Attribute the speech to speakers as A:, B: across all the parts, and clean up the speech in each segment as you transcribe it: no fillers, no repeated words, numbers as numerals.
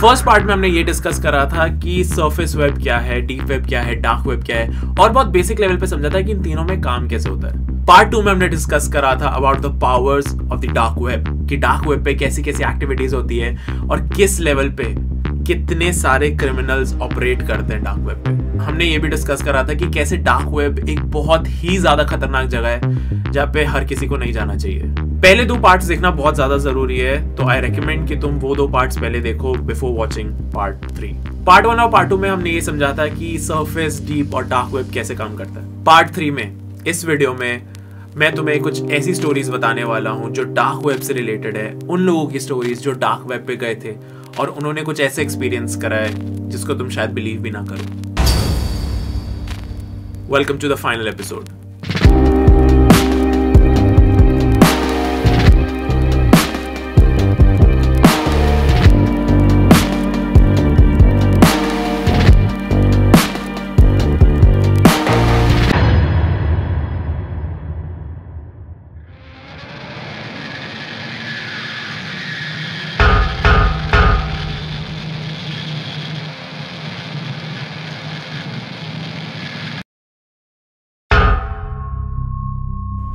A: First part में हमने ये डिस्कस करा था कि सरफेस वेब क्या है, डीप वेब क्या है, डार्क वेब क्या है, और बहुत बेसिक लेवल पे समझा था कि इन तीनों में काम कैसे होता है। पार्ट 2 में हमने डिस्कस करा था about the powers of the dark web, कि डार्क वेब पे कैसी कैसी एक्टिविटीज होती है और किस लेवल पे कितने सारे क्रिमिनल्स ऑपरेट करते हैं डार्क वेब पे। हमने ये भी डिस्कस करा था कि कैसे डार्क वेब एक बहुत ही ज्यादा खतरनाक जगह है जहाँ पे हर किसी को नहीं जाना चाहिए। पहले 2 पार्ट्स देखना बहुत ज्यादा जरूरी है, तो आई रेकमेंड कि तुम वो 2 पार्ट्स पहले देखो बिफोर वॉचिंग पार्ट 3। पार्ट 1 और पार्ट 2 में हमने ये समझा था कि सरफेस, डीप और डार्क वेब कैसे काम करता है। पार्ट 3 में, इस वीडियो में, मैं तुम्हें कुछ ऐसी स्टोरीज बताने वाला हूँ जो डार्क वेब से रिलेटेड है, उन लोगों की स्टोरीज जो डार्क वेब पे गए थे और उन्होंने कुछ ऐसे एक्सपीरियंस करा है जिसको तुम शायद बिलीव भी ना करो। Welcome to the final episode.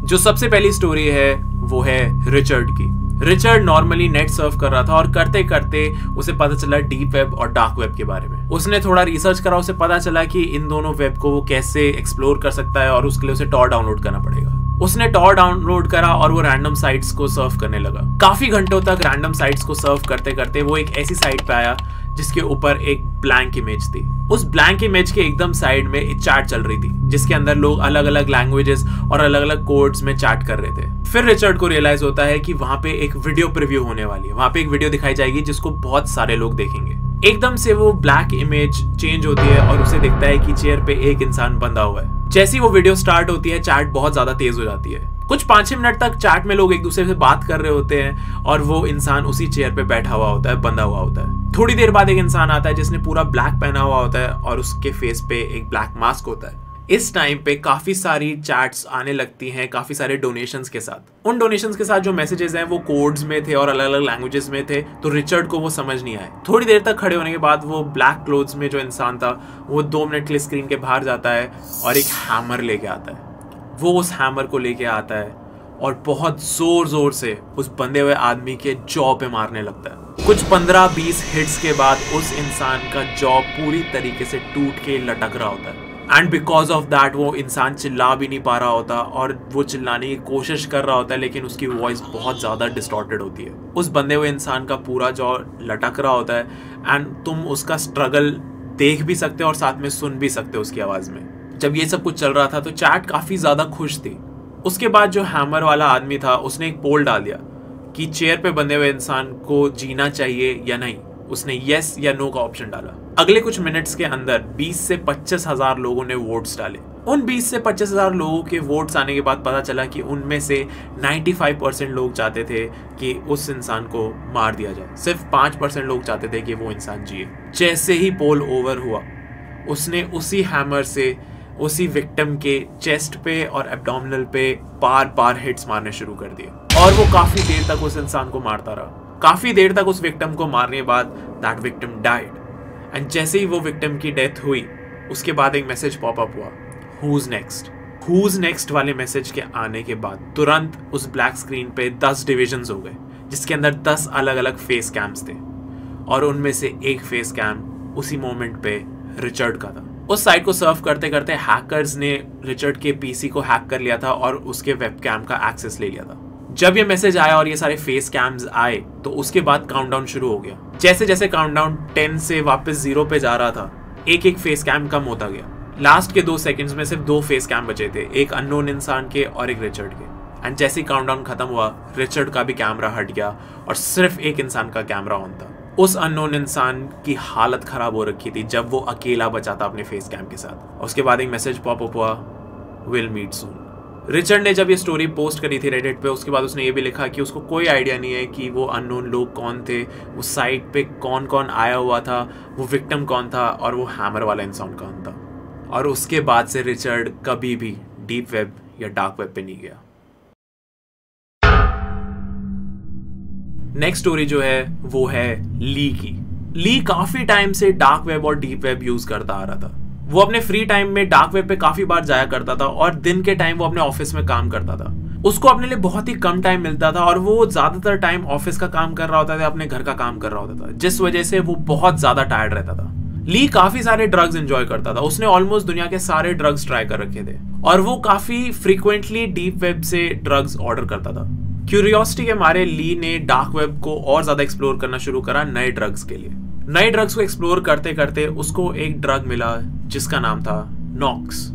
A: जो सबसे पहली स्टोरी है वो है रिचर्ड की। रिचर्ड नॉर्मली नेट सर्फ कर रहा था और करते करते उसे पता चला डीप वेब और डार्क वेब के बारे में। उसने थोड़ा रिसर्च करा, उसे पता चला कि इन दोनों वेब को वो कैसे एक्सप्लोर कर सकता है और उसके लिए उसे टॉर डाउनलोड करना पड़ेगा। उसने टॉर डाउनलोड करा और वो रैंडम साइट्स को सर्फ करने लगा। काफी घंटों तक रैंडम साइट्स को सर्फ करते करते वो एक ऐसी साइट पे आया जिसके ऊपर एक ब्लैंक इमेज थी। उस ब्लैंक इमेज के एकदम साइड में एक चैट चल रही थी जिसके अंदर लोग अलग अलग लैंग्वेजेस और अलग अलग कोड्स में चैट कर रहे थे। फिर रिचर्ड को रियलाइज होता है कि वहां पे एक वीडियो प्रीव्यू होने वाली है, वहां पे एक वीडियो दिखाई जाएगी जिसको बहुत सारे लोग देखेंगे। एकदम से वो ब्लैक इमेज चेंज होती है और उसे दिखता है कि चेयर पे एक इंसान बंधा हुआ है। जैसी वो वीडियो स्टार्ट होती है, चैट बहुत ज्यादा तेज हो जाती है। कुछ 5-6 मिनट तक चैट में लोग एक दूसरे से बात कर रहे होते हैं और वो इंसान उसी चेयर पे बैठा हुआ होता है, बंधा हुआ होता है। थोड़ी देर बाद एक इंसान आता है जिसने पूरा ब्लैक पहना हुआ होता है और उसके फेस पे एक ब्लैक मास्क होता है। इस टाइम पे काफी सारी चैट्स आने लगती हैं, काफी सारे डोनेशंस के साथ। उन डोनेशंस के साथ जो मैसेजेस हैं वो कोड्स में थे और अलग अलग लैंग्वेजेस में थे, तो रिचर्ड को वो समझ नहीं आए। थोड़ी देर तक खड़े होने के बाद वो ब्लैक क्लोथ्स में जो इंसान था वो 2 मिनट के लिए स्क्रीन के बाहर जाता है और एक हैमर लेके आता है। वो उस हैमर को लेके आता है और बहुत जोर जोर से उस बंधे हुए आदमी के जॉ पे मारने लगता है। कुछ 15-20 हिट्स के बाद उस इंसान का जॉ पूरी तरीके से टूट के लटक रहा होता है। एंड बिकॉज ऑफ दैट वो इंसान चिल्ला भी नहीं पा रहा होता और वो चिल्लाने की कोशिश कर रहा होता है लेकिन उसकी वॉइस बहुत ज़्यादा डिस्टॉर्टेड होती है। उस बंधे हुए इंसान का पूरा जॉ लटक रहा होता है एंड तुम उसका स्ट्रगल देख भी सकते हो और साथ में सुन भी सकते हो उसकी आवाज़ में। जब ये सब कुछ चल रहा था तो चैट काफ़ी ज़्यादा खुश थी। उसके बाद जो हैमर वाला आदमी था उसने एक पोल डाल दिया कि चेयर पे बंधे हुए इंसान को जीना चाहिए या नहीं। उसने येस या नो का ऑप्शन डाला। अगले कुछ मिनट्स के अंदर 20 से 25 हजार लोगों ने वोट्स डाले। उन 20 से 25 हजार लोगों के वोट्स आने के बाद पता चला कि उनमें से 95% लोग चाहते थे कि उस इंसान को मार दिया जाए, सिर्फ 5% लोग चाहते थे कि वो इंसान जिए। जैसे ही पोल ओवर हुआ उसने उसी हैमर से उसी विक्टिम के चेस्ट पे और एब्डोमिनल पे बार बार हिट्स मारने शुरू कर दिए और वो काफी देर तक उस इंसान को मारता रहा। काफी देर तक उस विक्टिम को मारने के बाद दैट विक्टिम डाइड। एंड जैसे ही वो विक्टिम की डेथ हुई उसके बाद एक मैसेज पॉप अप हुआ, हुज नेक्स्ट। हुज नेक्स्ट वाले मैसेज के आने के बाद तुरंत उस ब्लैक स्क्रीन पे 10 डिविजन्स हो गए जिसके अंदर 10 अलग अलग फेस कैम्स थे और उनमें से एक फेस कैम उसी मोमेंट पे रिचर्ड का था। उस साइट को सर्व करते करते हैकर्स ने रिचर्ड के पीसी को हैक कर लिया था और उसके वेबकैम का एक्सेस ले लिया था। जब ये मैसेज आया और ये सारे फेस कैम्स आए तो उसके बाद काउंटडाउन शुरू हो गया। जैसे जैसे काउंटडाउन 10 से वापस 0 पे जा रहा था, एक एक फेस कैम कम होता गया। लास्ट के 2 सेकंड्स में सिर्फ 2 फेस कैम बचे थे, एक अननोन इंसान के और एक रिचर्ड के। एंड जैसे ही काउंटडाउन खत्म हुआ रिचर्ड का भी कैमरा हट गया और सिर्फ एक इंसान का कैमरा ऑन था। उस अननोन इंसान की हालत खराब हो रखी थी जब वो अकेला बचा था अपने फेस कैम के साथ। उसके बाद एक मैसेज पॉप अप हुआ, विल मीट सून। रिचर्ड ने जब ये स्टोरी पोस्ट करी थी रेडिट पे, उसके बाद उसने ये भी लिखा कि उसको कोई आइडिया नहीं है कि वो अननोन लोग कौन थे, उस साइट पे कौन कौन आया हुआ था, वो विक्टिम कौन था और वो हैमर वाला इंसान कौन था। और उसके बाद से रिचर्ड कभी भी डीप वेब या डार्क वेब पे नहीं गया। नेक्स्ट स्टोरी जो है वो है ली की। ली काफी टाइम से डार्क वेब और डीप वेब यूज करता आ रहा था। वो अपने फ्री टाइम में डार्क वेब पे काफी बार जाया करता था और दिन के टाइम वो अपने ऑफिस में काम करता था। उसको अपने लिए बहुत ही कम टाइम मिलता था और वो ज्यादातर टाइम ऑफिस का काम कर रहा होता था, अपने घर का काम कर रहा होता था, जिस वजह से वो बहुत ज्यादा टायर्ड रहता था। ली काफी सारे ड्रग्स एंजॉय करता था। उसने ऑलमोस्ट दुनिया के सारे ड्रग्स ट्राई कर रखे थे और वो काफी फ्रीक्वेंटली डीप वेब से ड्रग्स ऑर्डर करता था। क्यूरियोसिटी के मारे ली ने डार्क वेब को और ज्यादा एक्सप्लोर करना शुरू करा नए ड्रग्स के लिए। नए ड्रग्स को एक्सप्लोर करते करते उसको एक ड्रग मिला जिसका नाम था नॉक्स।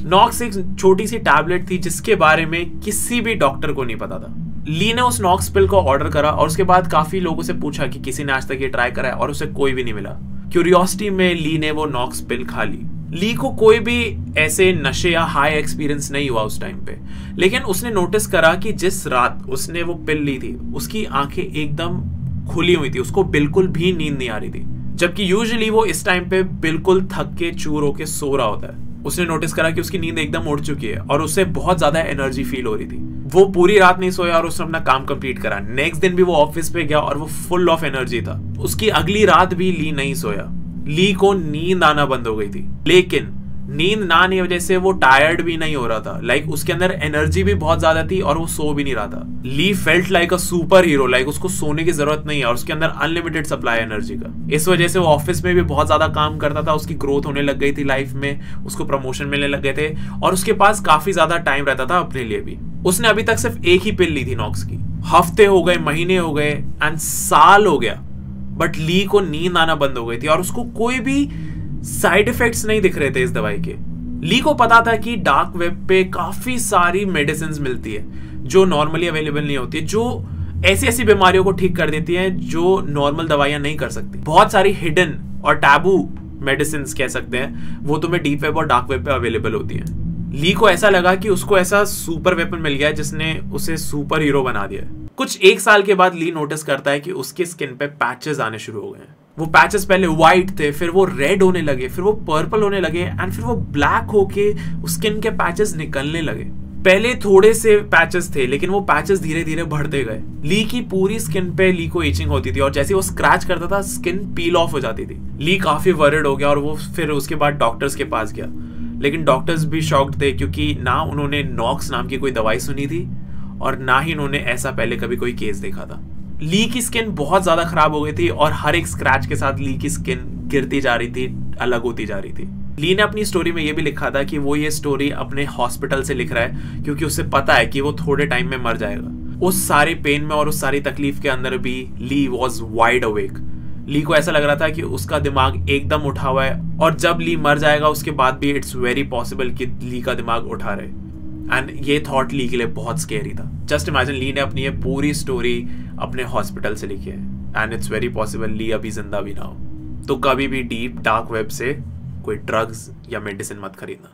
A: नॉक्स एक छोटी सी टैबलेट थी जिसके बारे में किसी भी डॉक्टर को नहीं पता था। ली ने उस नॉक्स पिल को ऑर्डर करा और उसके बाद काफी लोगों से पूछा कि किसी ने आज तक ये ट्राई करा है और उसे कोई भी नहीं मिला। क्यूरियोसिटी में ली ने वो नॉक्स पिल खा ली। ली को कोई भी ऐसे नशे या हाई एक्सपीरियंस नहीं हुआ उस टाइम पे, लेकिन उसने नोटिस करा कि जिस रात उसने वो पिल ली थी उसकी आंखें एकदम खुली हुई थी, उसको बिल्कुल भी नींद नहीं आ रही थी, जबकि यूजुअली वो इस टाइम पे बिल्कुल थक के चूर होके सो रहा होता है। उसने नोटिस करा कि उसकी नींद एकदम उड़ चुकी है और उससे बहुत ज्यादा एनर्जी फील हो रही थी। वो पूरी रात नहीं सोया और उसने अपना काम कंप्लीट करा। नेक्स्ट दिन भी वो ऑफिस पे गया और वो फुल ऑफ एनर्जी था। उसकी अगली रात भी ली नहीं सोया। ली को नींद आना बंद हो गई थी, लेकिन नींद ना आने की वजह से वो टायर्ड भी नहीं हो रहा था। लाइक उसके अंदर एनर्जी भी बहुत ज्यादा थी और वो सो भी नहीं रहा था। ली felt like a superhero, like उसको सोने की जरूरत नहीं है और उसके अंदर अनलिमिटेड सप्लाई एनर्जी का। इस वजह से वो ऑफिस में भी बहुत ज्यादा काम करता था। उसकी ग्रोथ होने लग गई थी लाइफ में, उसको प्रमोशन मिलने लग गए थे और उसके पास काफी ज्यादा टाइम रहता था अपने लिए भी। उसने अभी तक सिर्फ एक ही पिल ली थी नॉक्स की। हफ्ते हो गए, महीने हो गए एंड साल हो गया, बट ली को नींद आना बंद हो गई थी और उसको कोई भी साइड इफेक्ट्स नहीं दिख रहे थे इस दवाई के। ली को पता था कि डार्क वेब पे काफी सारी मेडिसिन मिलती है जो नॉर्मली अवेलेबल नहीं होती है, जो ऐसी ऐसी बीमारियों को ठीक कर देती हैं जो नॉर्मल दवाइयां नहीं कर सकती। बहुत सारी हिडन और टैबू मेडिसिन कह सकते हैं, वो तुम्हें डीप वेब और डार्क वेब पे अवेलेबल होती हैं। ली को ऐसा लगा कि उसको ऐसा सुपर वेपन मिल गया जिसने उसे सुपर हीरो बना दिया। कुछ एक साल के बाद ली नोटिस करता है कि उसके स्किन पे पैचेस आने शुरू हो गए हैं। वो पैचेस पहले व्हाइट थे, फिर वो रेड होने लगे, फिर वो पर्पल होने लगे एंड फिर वो ब्लैक होके स्किन के पैचेस निकलने लगे। पहले थोड़े से पैचेस थे लेकिन वो पैचेस धीरे धीरे बढ़ते गए। ली की पूरी स्किन पे ली को इचिंग होती थी और जैसे वो स्क्रैच करता था स्किन पील ऑफ हो जाती थी। ली काफी वरिड हो गया और वो फिर उसके बाद डॉक्टर्स के पास गया, लेकिन डॉक्टर्स भी शॉक्ड थे क्योंकि ना उन्होंने नॉक्स नाम की कोई दवाई सुनी थी और ना ही उन्होंने ऐसा पहले कभी कोई केस देखा था। ली की स्किन बहुत ज्यादा खराब हो गई थी और हर एक स्क्रैच के साथ ली की स्किन गिरती जा रही थी, अलग होती जा रही थी। ली ने अपनी स्टोरी में ये भी लिखा था कि वो ये स्टोरी अपने हॉस्पिटल से लिख रहा है क्योंकि उसे पता है कि वो थोड़े टाइम में मर जाएगा। उस सारे पेन में और उस सारी तकलीफ के अंदर भी ली वॉज वाइड अवेक। ली को ऐसा लग रहा था कि उसका दिमाग एकदम उठा हुआ है और जब ली मर जाएगा उसके बाद भी इट्स वेरी पॉसिबल कि ली का दिमाग उठा रहे। एंड ये थॉट ली के लिए बहुत स्केरी था। जस्ट इमेजिन ली ने अपनी ये पूरी स्टोरी अपने हॉस्पिटल से लिखी है एंड इट्स वेरी पॉसिबल ली अभी जिंदा भी ना हो। तो कभी भी डीप डार्क वेब से कोई ड्रग्स या मेडिसिन मत खरीदना।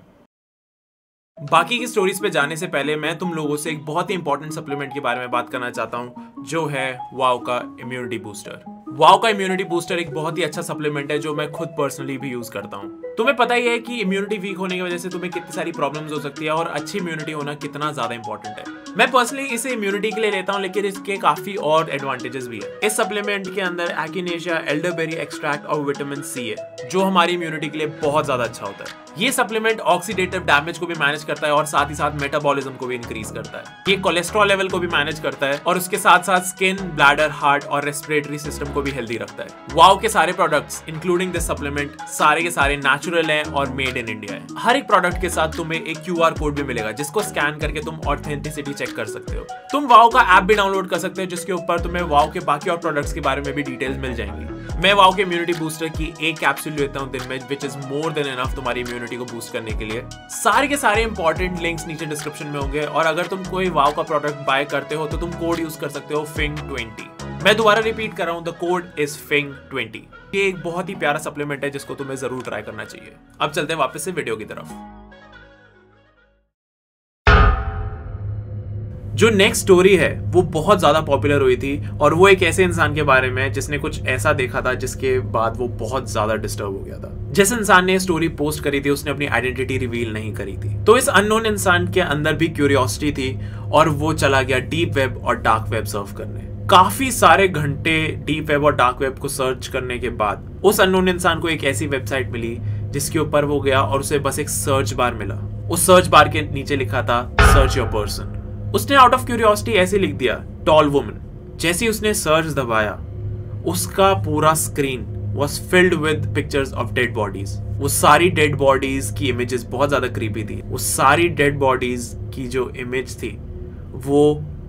A: बाकी की स्टोरीज पे जाने से पहले मैं तुम लोगों से एक बहुत ही इंपॉर्टेंट सप्लीमेंट के बारे में बात करना चाहता हूँ, जो है वाओ का इम्यूनिटी बूस्टर। वाओ का इम्यूनिटी बूस्टर एक बहुत ही अच्छा सप्लीमेंट है जो मैं खुद पर्सनली भी यूज करता हूँ। तुम्हें पता ही है कि इम्यूनिटी वीक होने की वजह से तुम्हें कितनी सारी प्रॉब्लम्स हो सकती है और अच्छी इम्यूनिटी होना कितना ज्यादा इंपॉर्टेंट है। मैं पर्सनली इसे इम्यूनिटी के लिए लेता हूँ, लेकिन इसके काफी और एडवांटेजेस भी है। इस सप्लीमेंट के अंदर एक्टिनेशिया, एल्डरबेरी एक्सट्रैक्ट और विटामिन सी है जो हमारी इम्यूनिटी के लिए बहुत ज्यादा अच्छा होता है। ये सप्लीमेंट ऑक्सीडेटिव डैमेज को भी मैनेज करता है और साथ ही साथ मेटाबॉलिज्म को भी इंक्रीज करता है। ये कोलेस्ट्रॉल लेवल को भी मैनेज करता है और उसके साथ साथ स्किन, ब्लैडर, हार्ट और रेस्पिरेटरी सिस्टम को भी हेल्दी रखता है। वाओ के सारे प्रोडक्ट्स इंक्लूडिंग दिस सप्लीमेंट सारे के सारे नेचुरल हैं और मेड इन इंडिया है। हर एक प्रोडक्ट के साथ तुम्हें एक क्यूआर कोड भी मिलेगा जिसको स्कैन करके तुम ऑथेंटिसिटी चेक कर सकते हो। तुम वाओ का ऐप भी डाउनलोड कर सकते हो जिसके ऊपर तुम्हें वाओ के बाकी और प्रोडक्ट्स के बारे में भी डिटेल्स मिल जाएंगी। मैं वाओ के इम्यूनिटी बूस्टर की एक कैप्सूल लेता हूं दिन में, which is more than enough तुम्हारी इम्यूनिटी को बूस्ट करने के लिए। सारे के सारे इंपॉर्टेंट लिंक्स नीचे डिस्क्रिप्शन में होंगे और अगर तुम कोई वाओ का प्रोडक्ट बाय करते हो तो तुम कोड यूज कर सकते हो FING20। मैं दोबारा रिपीट कर रहा हूं, द कोड इज FING20। ये एक बहुत ही प्यारा सप्लीमेंट है जिसको तुम्हें जरूर ट्राई करना चाहिए। अब चलते हैं वापस से वीडियो की तरफ। जो नेक्स्ट स्टोरी है वो बहुत ज्यादा पॉपुलर हुई थी और वो एक ऐसे इंसान के बारे में जिसने कुछ ऐसा देखा था जिसके बाद वो बहुत ज्यादा डिस्टर्ब हो गया था। जिस इंसान ने स्टोरी पोस्ट करी थी उसने अपनी आइडेंटिटी रिवील नहीं करी थी, तो इस अननोन इंसान के अंदर भी क्यूरियोसिटी थी और वो चला गया डीप वेब और डार्क वेब सर्फ करने। काफी सारे घंटे डीप वेब और डार्क वेब को सर्च करने के बाद उस अननोन इंसान को एक ऐसी वेबसाइट मिली जिसके ऊपर वो गया और उसे बस एक सर्च बार मिला। उस सर्च बार के नीचे लिखा था सर्च योर पर्सन। उसने आउट ऑफ क्यूरियोसिटी ऐसे लिख दिया टॉल वुमन। जैसे ही उसने सर्च दबाया उसका पूरा screen was filled with pictures of dead bodies। वो सारी डेड बॉडीज की इमेजेस बहुत ज्यादा क्रीपी थी। वो सारी डेड बॉडीज की जो इमेज थी वो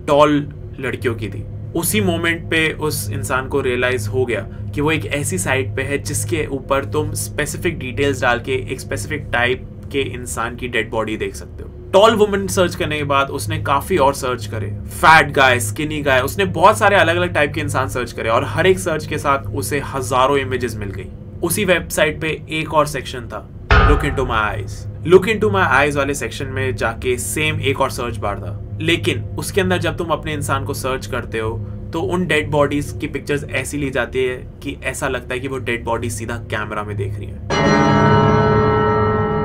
A: टॉल लड़कियों की थी। उसी मोमेंट पे उस इंसान को रियलाइज हो गया कि वो एक ऐसी साइट पे है जिसके ऊपर तुम स्पेसिफिक डिटेल्स डाल के एक स्पेसिफिक टाइप के इंसान की डेड बॉडी देख सकते हो। टॉल वुमन सर्च करने के बाद उसने काफी और सर्च करे, फैट गाय, स्किनी गाय, उसने बहुत सारे अलग अलग टाइप के इंसान सर्च करे और हर एक सर्च के साथ उसे हजारों इमेजेस मिल गई। उसी वेबसाइट पे एक और सेक्शन था, look into my eyes. Look into my eyes वाले सेक्शन में जाके सेम एक और सर्च बार था, लेकिन उसके अंदर जब तुम अपने इंसान को सर्च करते हो तो उन डेड बॉडीज की पिक्चर्स ऐसी ली जाती है कि ऐसा लगता है कि वो डेड बॉडी सीधा कैमरा में देख रही है।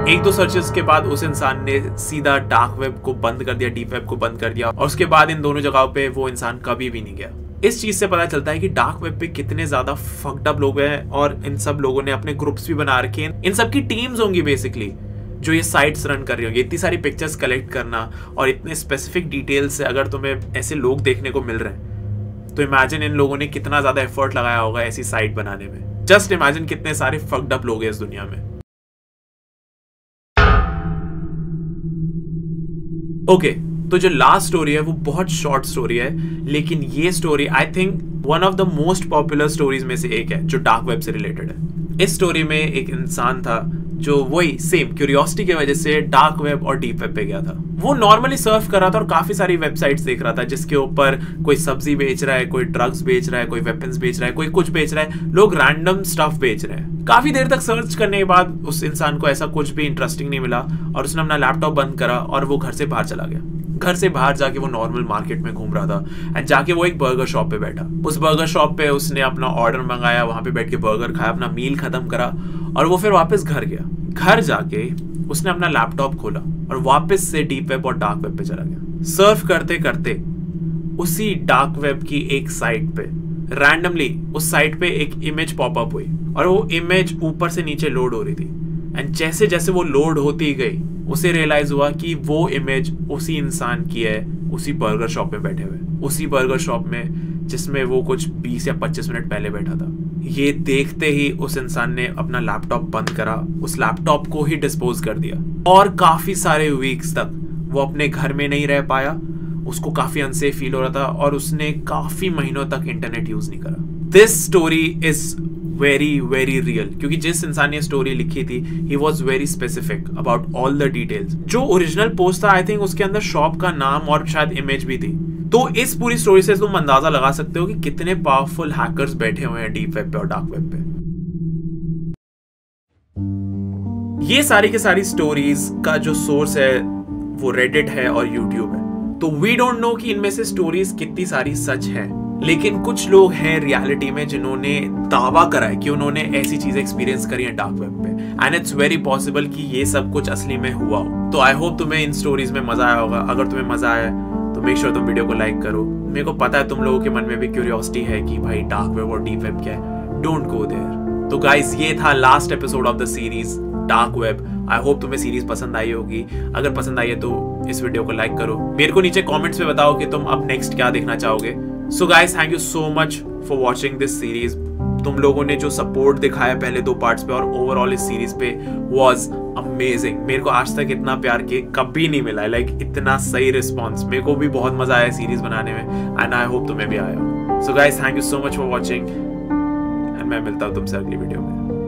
A: एक दो सर्चेस के बाद उस इंसान ने सीधा डार्क वेब को बंद कर दिया, डीप वेब को बंद कर दिया और उसके बाद इन दोनों जगहों पे वो इंसान कभी भी नहीं गया। इस चीज से पता चलता है कि डार्क वेब पे कितने ज्यादा फक्ड अप लोग हैं और इन सब लोगों ने अपने ग्रुप्स भी बना रखे हैं। इन सब की टीम्स होंगी बेसिकली जो ये साइट्स रन कर रही होंगी। इतनी सारी पिक्चर्स कलेक्ट करना और इतने स्पेसिफिक डिटेल्स से अगर तुम्हें ऐसे लोग देखने को मिल रहे हैं तो इमेजिन इन लोगों ने कितना ज्यादा एफर्ट लगाया होगा ऐसी साइट बनाने में। जस्ट इमेजिन कितने सारे फक्ड अप लोग हैं इस दुनिया में। ओके, तो जो लास्ट स्टोरी है वो बहुत शॉर्ट स्टोरी है, लेकिन ये story I think one of the most popular stories में से एक है जो डार्क वेब से रिलेटेड है। इस स्टोरी में एक इंसान था जो वही सेम क्यूरियोसिटी की वजह से डार्क वेब और डीप वेब पे गया था। वो नॉर्मली सर्फ कर रहा था और काफी सारी वेबसाइट्स देख रहा था जिसके ऊपर कोई सब्जी बेच रहा है, कोई ड्रग्स बेच रहा है, कोई वेपन्स बेच रहा है, कोई कुछ बेच रहा है, लोग रैंडम स्टफ बेच रहे हैं। काफी देर तक सर्च करने के बाद उस इंसान को ऐसा कुछ भी इंटरेस्टिंग नहीं मिला और उसने अपना लैपटॉप बंद करा और वो घर से बाहर चला गया। घर से बाहर जाके वो नॉर्मल मार्केट में घूम रहा था एंड जाके वो एक बर्गर शॉप पे बैठा। उस बर्गर शॉप पे उसने अपना ऑर्डर मंगाया, वहां पे बैठ के बर्गर खाया, अपना मील खत्म करा और वो फिर वापस घर गया। घर जाके उसने अपना लैपटॉप खोला और वापस से डीप वेब और डार्क वेब पे चला गया। सर्फ करते करते उसी डार्क वेब की एक साइट पे रैंडमली उस साइट पे एक इमेज पॉपअप हुई और वो इमेज ऊपर से नीचे लोड हो रही थी एंड जैसे जैसे वो लोड होती गई उसे रियलाइज हुआ कि वो इमेज उसी इंसान की है, उसी बर्गर शॉप में बैठे हुए, उसी बर्गर शॉप में जिसमें वो कुछ 20 या 25 मिनट पहले बैठा था। ये देखते ही उस इंसान ने अपना लैपटॉप बंद करा, उस लैपटॉप को ही डिस्पोज कर दिया और काफी सारे वीक्स तक वो अपने घर में नहीं रह पाया। उसको काफी अनसेफ फील हो रहा था और उसने काफी महीनों तक इंटरनेट यूज नहीं करा। This story is very very real क्योंकि जिस इंसान ने स्टोरी लिखी थी he was very specific about all the details. जो ओरिजिनल पोस्ट था आई थिंक उसके अंदर शॉप का नाम और शायद इमेज भी थी। तो इस पूरी स्टोरी से तुम अंदाजा लगा सकते हो कि कितने पावरफुल हैकर्स बैठे हुए हैं डीप वेब पे और डार्क वेब पे। ये सारी की सारी स्टोरीज का जो सोर्स है वो रेडिट है और यूट्यूब है। तो वी डोंट नो कि इनमें से स्टोरीज कितनी सारी सच है, लेकिन कुछ लोग हैं रियलिटी में जिन्होंने दावा करा है कि उन्होंने ऐसी चीजें एक्सपीरियंस करी है डार्क वेब पे एंड इट्स वेरी पॉसिबल कि ये सब कुछ असली में हुआ हो। तो आई होप तुम्हें इन स्टोरीज में मजा आया होगा। अगर तुम्हें मजा आया तो मेक श्योर तुम वीडियो को लाइक करो। मेरे को पता है तुम लोगों के मन में भी क्यूरियोसिटी है कि भाई डार्क वेब और डीप वेब क्या है। Don't go there. तो गाइस ये था last episode of the series dark web. I hope तुम्हें सीरीज पसंद आई होगी। अगर पसंद आई है तो इस वीडियो को लाइक करो। मेरे को नीचे कमेंट्स में बताओ कि तुम अब नेक्स्ट क्या देखना चाहोगे। So guys thank you so much for watching this series. तुम लोगों ने जो सपोर्ट दिखाया पहले 2 पार्ट्स पे और ओवरऑल इस सीरीज पे वाज अमेजिंग। मेरे को आज तक इतना प्यार के कभी नहीं मिला है, लाइक इतना सही रिस्पॉन्स। मेरे को भी बहुत मजा आया सीरीज बनाने में एंड आई होप तुम्हें भी आया हो। So guys thank you so much for watching and मैं मिलता हूँ तुमसे अगली वीडियो में।